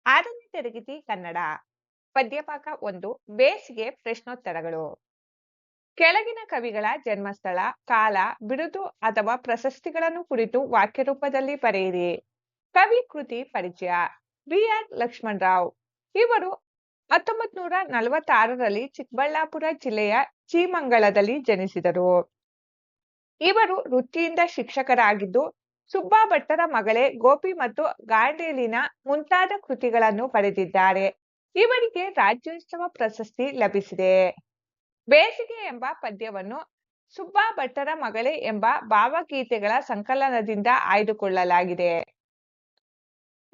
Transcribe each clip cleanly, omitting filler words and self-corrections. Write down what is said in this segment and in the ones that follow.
ಆರನೇ ತರಗತಿ ಕನ್ನಡ ಪದ್ಯಪಾಕ 1 ಬೇಸಿಗೆ ಪ್ರಶ್ನೋತ್ತರಗಳು. ಕೆಳಗಿನ ಕವಿಗಳ ಜನ್ಮಸ್ಥಳ, ಕಾಲ, ಬಿರುದು ಅಥವಾ ಪ್ರಶಸ್ತಿಗಳನ್ನು ಕುರಿತು ವಾಕ್ಯ ರೂಪದಲ್ಲಿ ಬರೆಯಿರಿ. ಕವಿ ಕೃತಿ ಪರಿಚಯ. ಬಿ.ಆರ್. ಲಕ್ಷ್ಮಣರಾವ್. ಇವರು 1946ರಲ್ಲಿ ಚಿಕ್ಕಬಳ್ಳಾಪುರ ಜಿಲ್ಲೆಯ ಚೀಮಂಗಳದಲ್ಲಿ ಜನಿಸಿದರು. ಇವರು ವೃತ್ತಿಯಿಂದ ಶಿಕ್ಷಕರಾಗಿದ್ದು, ಸುಬ್ಬಾ ಭಟ್ಟರ ಮಗಳೇ ಗೋಪಿ ಮತ್ತು ಗಾಂಡೇಲಿನ ಮುಂತಾದ ಕೃತಿಗಳನ್ನು ಬರೆದಿದ್ದಾರೆ. ಇವರಿಗೆ ರಾಜ್ಯೋತ್ಸವ ಪ್ರಶಸ್ತಿ ಲಭಿಸಿದೆ. ಬೇಸಿಗೆ ಎಂಬ ಪದ್ಯವನ್ನು ಸುಬ್ಬಾ ಭಟ್ಟರ ಮಗಳೇ ಎಂಬ ಭಾವಗೀತೆಗಳ ಸಂಕಲನದಿಂದ ಆಯ್ದುಕೊಳ್ಳಲಾಗಿದೆ.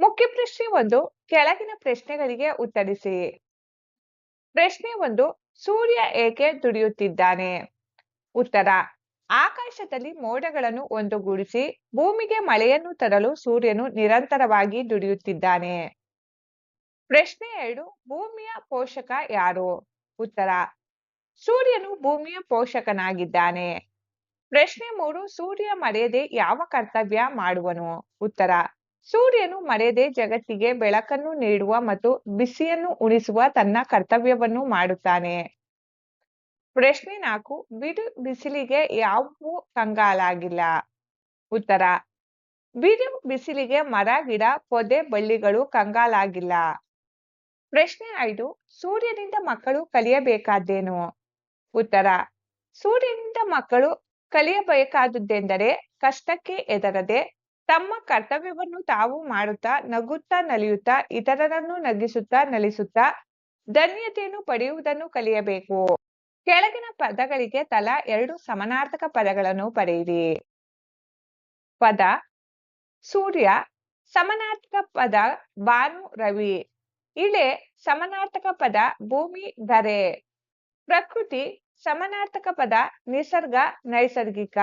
ಮುಖ್ಯ ಪ್ರಶ್ನೆ 1 ಕೆಳಗಿನ ಪ್ರಶ್ನೆಗಳಿಗೆ ಉತ್ತರಿಸಿ. ಪ್ರಶ್ನೆ 1 ಸೂರ್ಯ ಏಕೆ ದುಡಿಯುತ್ತಿದ್ದಾನೆ? ಉತ್ತರ: ಆಕಾಶದಲ್ಲಿ ಮೋಡಗಳನ್ನು ಒಂದುಗೂಡಿಸಿ ಭೂಮಿಗೆ ಮಳೆಯನ್ನು ತರಲು ಸೂರ್ಯನು ನಿರಂತರವಾಗಿ ದುಡಿಯುತ್ತಿದ್ದಾನೆ. ಪ್ರಶ್ನೆ 2 ಭೂಮಿಯ ಪೋಷಕ ಯಾರು? ಉತ್ತರ: ಸೂರ್ಯನು ಭೂಮಿಯ ಪೋಷಕನಾಗಿದ್ದಾನೆ. ಪ್ರಶ್ನೆ 3 ಸೂರ್ಯ ಮರೆಯದೆ ಯಾವ ಕರ್ತವ್ಯ ಮಾಡುವನು? ಉತ್ತರ: ಸೂರ್ಯನು ಮರೆಯದೆ ಜಗತ್ತಿಗೆ ಬೆಳಕನ್ನು ನೀಡುವ ಮತ್ತು ಬಿಸಿಯನ್ನು ಉಣಿಸುವ ತನ್ನ ಕರ್ತವ್ಯವನ್ನು ಮಾಡುತ್ತಾನೆ. ಪ್ರಶ್ನೆ 4 ಬಿರು ಬಿಸಿಲಿಗೆ ಯಾವೂ ಕಂಗಾಲಾಗಿಲ್ಲ. ಉತ್ತರ: ಬಿರು ಬಿಸಿಲಿಗೆ ಮರ, ಗಿಡ, ಪೊದೆ, ಬಳ್ಳಿಗಳು ಕಂಗಾಲಾಗಿಲ್ಲ. ಪ್ರಶ್ನೆ 5 ಸೂರ್ಯನಿಂದ ಮಕ್ಕಳು ಕಲಿಯಬೇಕಾದ್ದೇನು? ಉತ್ತರ: ಸೂರ್ಯನಿಂದ ಮಕ್ಕಳು ಕಲಿಯಬೇಕಾದುದೆಂದರೆ ಕಷ್ಟಕ್ಕೆ ಹೆದರದೆ ತಮ್ಮ ಕರ್ತವ್ಯವನ್ನು ತಾವು ಮಾಡುತ್ತಾ ನಗುತ್ತಾ ನಲಿಯುತ್ತಾ ಇತರರನ್ನು ನಗಿಸುತ್ತಾ ನಲಿಸುತ್ತಾ ಧನ್ಯತೆಯನ್ನು ಪಡೆಯುವುದನ್ನು ಕಲಿಯಬೇಕು. ಕೆಳಗಿನ ಪದಗಳಿಗೆ ತಲಾ 2 ಸಮಾನಾರ್ಥಕ ಪದಗಳನ್ನು ಬರೆಯಿರಿ. ಪದ ಸೂರ್ಯ, ಸಮಾನಾರ್ಥಕ ಪದ ಭಾನು ರವಿ. ಇಳೆ, ಸಮಾನಾರ್ಥಕ ಪದ ಭೂಮಿ ಧರೆ. ಪ್ರಕೃತಿ, ಸಮಾನಾರ್ಥಕ ಪದ ನಿಸರ್ಗ ನೈಸರ್ಗಿಕ.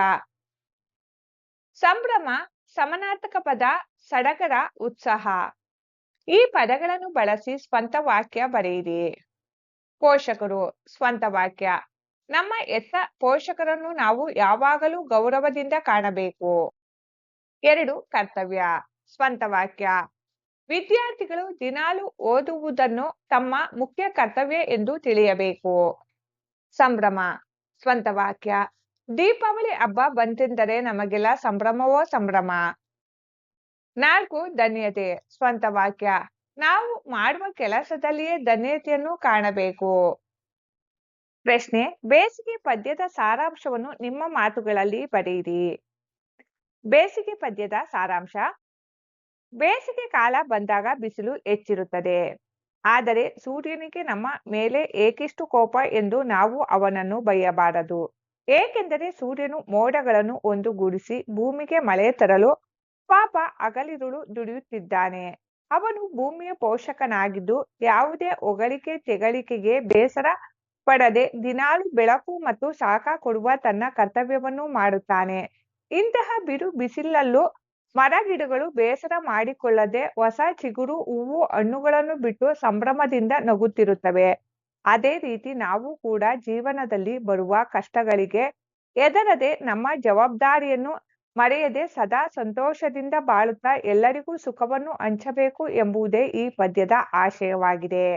ಸಂಭ್ರಮ, ಸಮಾನಾರ್ಥಕ ಪದ ಸಡಗರ ಉತ್ಸಾಹ. ಈ ಪದಗಳನ್ನು ಬಳಸಿ ಸ್ವಂತ ವಾಕ್ಯ ಬರೆಯಿರಿ. ಪೋಷಕರು. ಸ್ವಂತ ವಾಕ್ಯ: ನಮ್ಮ ಹೆತ್ತ ಪೋಷಕರನ್ನು ನಾವು ಯಾವಾಗಲೂ ಗೌರವದಿಂದ ಕಾಣಬೇಕು. 2 ಕರ್ತವ್ಯ. ಸ್ವಂತ ವಾಕ್ಯ: ವಿದ್ಯಾರ್ಥಿಗಳು ದಿನಾಲೂ ಓದುವುದನ್ನು ತಮ್ಮ ಮುಖ್ಯ ಕರ್ತವ್ಯ ಎಂದು ತಿಳಿಯಬೇಕು. ಸಂಭ್ರಮ. ಸ್ವಂತ ವಾಕ್ಯ: ದೀಪಾವಳಿ ಹಬ್ಬ ಬಂತೆಂದರೆ ನಮಗೆಲ್ಲ ಸಂಭ್ರಮವೋ ಸಂಭ್ರಮ. 4 ಧನ್ಯತೆ. ಸ್ವಂತ ವಾಕ್ಯ: ನಾವು ಮಾಡುವ ಕೆಲಸದಲ್ಲಿಯೇ ಧನ್ಯತೆಯನ್ನು ಕಾಣಬೇಕು. ಪ್ರಶ್ನೆ ಬೇಸಿಗೆ ಪದ್ಯದ ಸಾರಾಂಶವನ್ನು ನಿಮ್ಮ ಮಾತುಗಳಲ್ಲಿ ಬರೆಯಿರಿ. ಬೇಸಿಗೆ ಪದ್ಯದ ಸಾರಾಂಶ: ಬೇಸಿಗೆ ಕಾಲ ಬಂದಾಗ ಬಿಸಿಲು ಹೆಚ್ಚಿರುತ್ತದೆ. ಆದರೆ ಸೂರ್ಯನಿಗೆ ನಮ್ಮ ಮೇಲೆ ಏಕಿಷ್ಟು ಕೋಪ ಎಂದು ನಾವು ಅವನನ್ನು ಬೈಯಬಾರದು. ಏಕೆಂದರೆ ಸೂರ್ಯನು ಮೋಡಗಳನ್ನು ಒಂದುಗೂಡಿಸಿ ಭೂಮಿಗೆ ಮಳೆ ತರಲು ಪಾಪ ಹಗಲಿರುಳು ದುಡಿಯುತ್ತಿದ್ದಾನೆ. ಅವನು ಭೂಮಿಯ ಪೋಷಕನಾಗಿದ್ದು ಯಾವುದೇ ಹೊಗಳಿಕೆ ತೆಗಳಿಕೆಗೆ ಬೇಸರ ಪಡದೆ ದಿನಾಲೂ ಬೆಳಕು ಮತ್ತು ಶಾಖ ಕೊಡುವ ತನ್ನ ಕರ್ತವ್ಯವನ್ನು ಮಾಡುತ್ತಾನೆ. ಇಂತಹ ಬಿರು ಬಿಸಿಲಲ್ಲೂ ಮರ ಗಿಡಗಳು ಬೇಸರ ಮಾಡಿಕೊಳ್ಳದೆ ಹೊಸ ಚಿಗುರು, ಹೂವು, ಹಣ್ಣುಗಳನ್ನು ಬಿಟ್ಟು ಸಂಭ್ರಮದಿಂದ ನಗುತ್ತಿರುತ್ತವೆ. ಅದೇ ರೀತಿ ನಾವು ಕೂಡ ಜೀವನದಲ್ಲಿ ಬರುವ ಕಷ್ಟಗಳಿಗೆ ಹೆದರದೆ ನಮ್ಮ ಜವಾಬ್ದಾರಿಯನ್ನು ಮರೆಯದೆ ಸದಾ ಸಂತೋಷದಿಂದ ಬಾಳುತ್ತಾ ಎಲ್ಲರಿಗೂ ಸುಖವನ್ನು ಹಂಚಬೇಕು ಎಂಬುದೇ ಈ ಪದ್ಯದ ಆಶಯವಾಗಿದೆ.